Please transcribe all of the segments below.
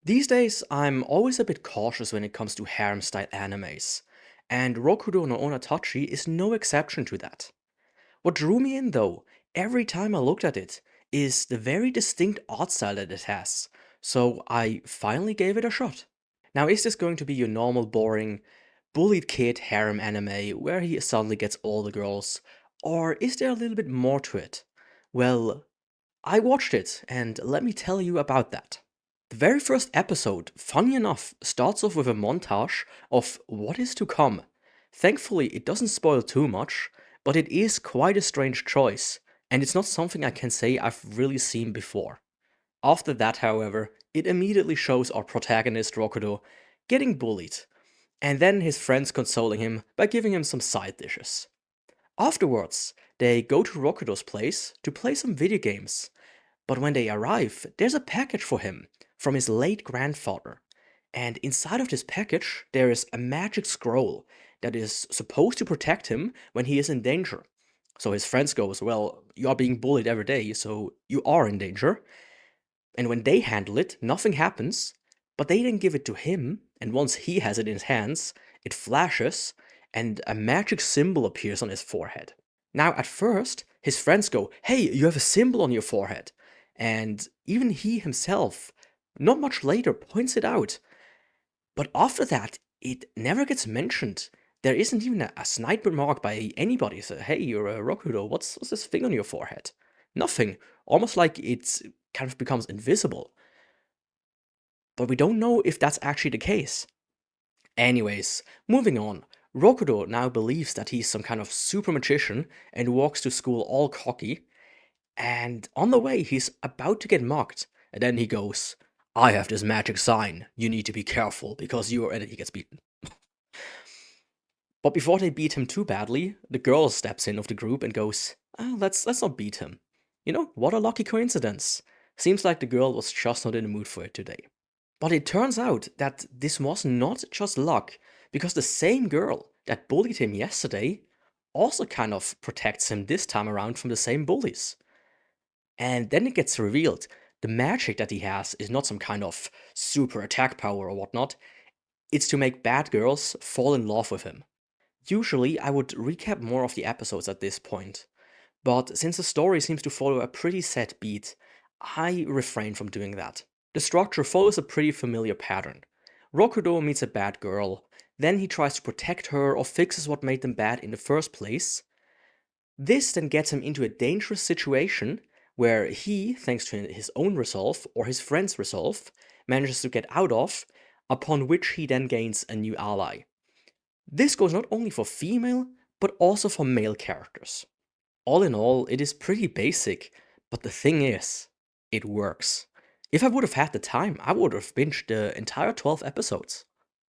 These days, I'm always a bit cautious when it comes to harem-style animes, and Rokudou no Onna-tachi is no exception to that. What drew me in though, every time I looked at it, is the very distinct art style that it has, so I finally gave it a shot. Now, is this going to be your normal boring, bullied kid harem anime where he suddenly gets all the girls, or is there a little bit more to it? Well, I watched it, and let me tell you about that. The very first episode, funny enough, starts off with a montage of what is to come. Thankfully, it doesn't spoil too much, but it is quite a strange choice, and it's not something I can say I've really seen before. After that, however, it immediately shows our protagonist Rokudou getting bullied, and then his friends consoling him by giving him some side dishes. Afterwards, they go to Rokudou's place to play some video games, but when they arrive, there's a package for him from his late grandfather. And inside of this package, there is a magic scroll that is supposed to protect him when he is in danger. So his friends goes, "Well, you are being bullied every day, so you are in danger." And when they handle it, nothing happens, but they then give it to him, and once he has it in his hands, it flashes, and a magic symbol appears on his forehead. Now, at first, his friends go, "Hey, you have a symbol on your forehead." And even he himself, not much later, points it out. But after that, it never gets mentioned. There isn't even a snide remark by anybody. So, "Hey, you're a Rokudou, what's this thing on your forehead?" Nothing. Almost like it kind of becomes invisible. But we don't know if that's actually the case. Anyways, moving on. Rokudou now believes that he's some kind of super magician and walks to school all cocky. And on the way, he's about to get mocked. And then he goes, "I have this magic sign. You need to be careful because you're..." And he gets beaten. But before they beat him too badly, the girl steps in of the group and goes, let's not beat him. You know, what a lucky coincidence. Seems like the girl was just not in the mood for it today. But it turns out that this was not just luck, because the same girl that bullied him yesterday also kind of protects him this time around from the same bullies. And then it gets revealed the magic that he has is not some kind of super attack power or whatnot, it's to make bad girls fall in love with him. Usually, I would recap more of the episodes at this point, but since the story seems to follow a pretty set beat, I refrain from doing that. The structure follows a pretty familiar pattern. Rokudou meets a bad girl, then he tries to protect her or fixes what made them bad in the first place. This then gets him into a dangerous situation where he, thanks to his own resolve or his friend's resolve, manages to get out of, upon which he then gains a new ally. This goes not only for female, but also for male characters. All in all, it is pretty basic, but the thing is, it works. If I would have had the time, I would have binged the entire 12 episodes.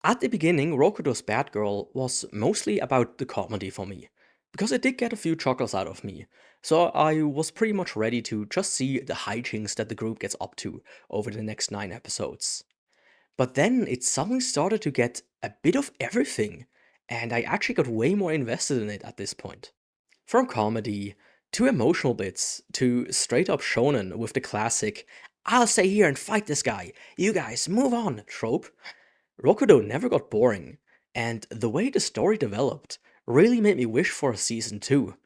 At the beginning, Rokudou's Bad Girl was mostly about the comedy for me, because it did get a few chuckles out of me, so I was pretty much ready to just see the hijinks that the group gets up to over the next 9 episodes. But then it suddenly started to get a bit of everything, and I actually got way more invested in it at this point. From comedy, to emotional bits, to straight up shonen with the classic "I'll stay here and fight this guy, you guys move on" trope, Rokudou never got boring, and the way the story developed really made me wish for a season 2,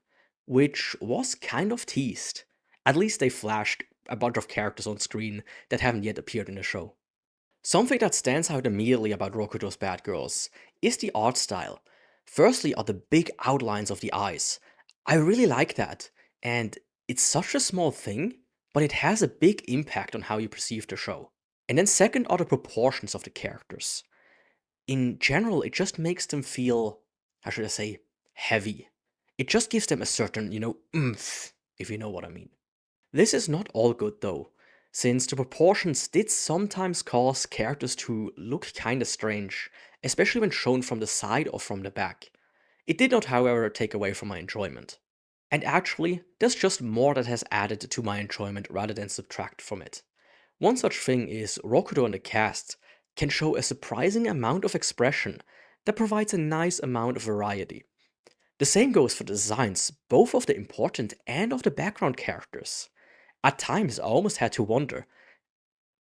which was kind of teased. At least they flashed a bunch of characters on screen that haven't yet appeared in the show. Something that stands out immediately about Rokudou's Bad Girls is the art style. Firstly are the big outlines of the eyes. I really like that, and it's such a small thing, but it has a big impact on how you perceive the show. And then second are the proportions of the characters. In general, it just makes them feel, how should I say, heavy. It just gives them a certain, oomph, if you know what I mean. This is not all good though, since the proportions did sometimes cause characters to look kinda strange, especially when shown from the side or from the back. It did not, however, take away from my enjoyment. And actually, there's just more that has added to my enjoyment rather than subtract from it. One such thing is Rokudou and the cast can show a surprising amount of expression that provides a nice amount of variety. The same goes for the designs, both of the important and of the background characters. At times, I almost had to wonder,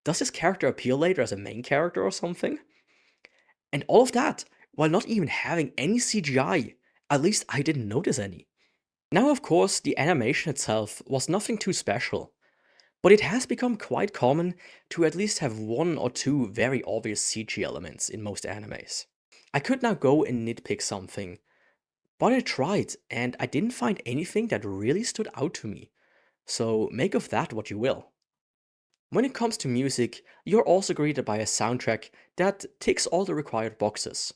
Does this character appear later as a main character or something? And all of that, while not even having any CGI. At least I didn't notice any. Now, of course, the animation itself was nothing too special, but it has become quite common to at least have one or two very obvious CG elements in most animes. I could now go and nitpick something, but I tried, and I didn't find anything that really stood out to me. So make of that what you will. When it comes to music, you're also greeted by a soundtrack that ticks all the required boxes.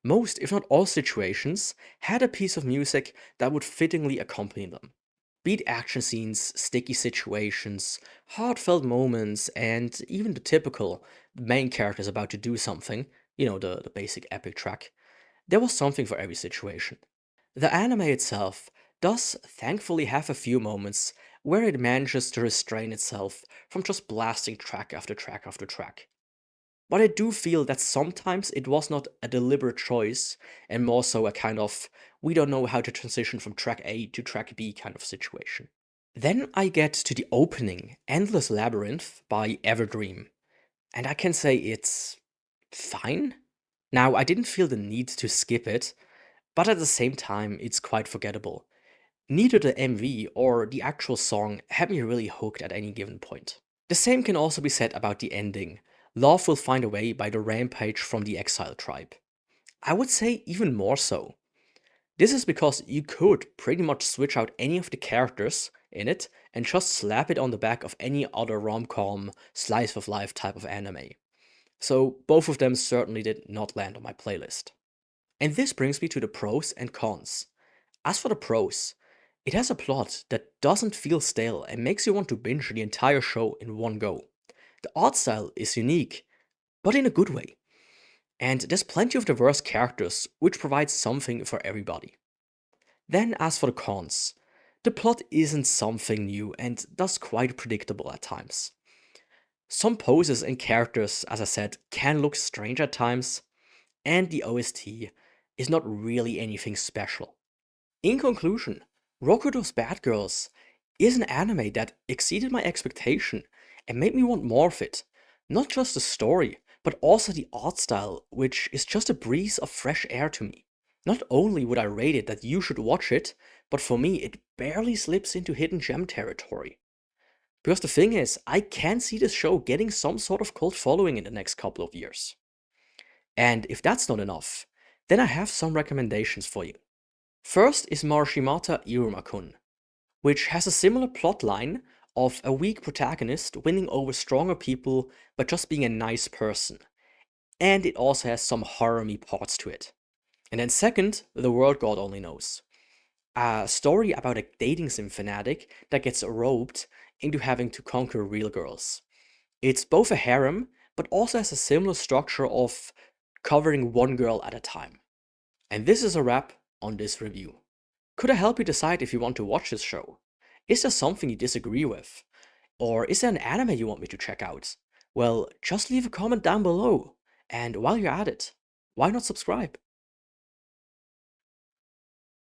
Most, if not all situations, had a piece of music that would fittingly accompany them. Be it action scenes, sticky situations, heartfelt moments, and even the typical main character is about to do something, the basic epic track. There was something for every situation. The anime itself does thankfully have a few moments where it manages to restrain itself from just blasting track after track after track. But I do feel that sometimes it was not a deliberate choice and more so a kind of we don't know how to transition from track A to track B kind of situation. Then I get to the opening, Endless Labyrinth by Everdream, and I can say it's fine. Now, I didn't feel the need to skip it, but at the same time, it's quite forgettable. Neither the MV or the actual song had me really hooked at any given point. The same can also be said about the ending. Love will find a way by the rampage from the exile tribe. I would say even more so. This is because you could pretty much switch out any of the characters in it and just slap it on the back of any other rom-com, slice of life type of anime. So both of them certainly did not land on my playlist. And this brings me to the pros and cons. As for the pros, it has a plot that doesn't feel stale and makes you want to binge the entire show in one go. The art style is unique, but in a good way. And there's plenty of diverse characters, which provides something for everybody. Then, as for the cons, the plot isn't something new and thus quite predictable at times. Some poses and characters, as I said, can look strange at times, and the OST is not really anything special. In conclusion, Rokudou's Bad Girls is an anime that exceeded my expectation and made me want more of it. Not just the story, but also the art style, which is just a breeze of fresh air to me. Not only would I rate it that you should watch it, but for me it barely slips into hidden gem territory. Because the thing is, I can see this show getting some sort of cult following in the next couple of years. And if that's not enough, then I have some recommendations for you. First is Marashimata Iruma-kun, which has a similar plotline of a weak protagonist winning over stronger people by just being a nice person. And it also has some harem-y parts to it. And then second, The World God Only Knows. A story about a dating sim fanatic that gets roped into having to conquer real girls. It's both a harem, but also has a similar structure of covering one girl at a time. And this is a wrap on this review. Could I help you decide if you want to watch this show? Is there something you disagree with? Or is there an anime you want me to check out? Well, just leave a comment down below. And while you're at it, why not subscribe?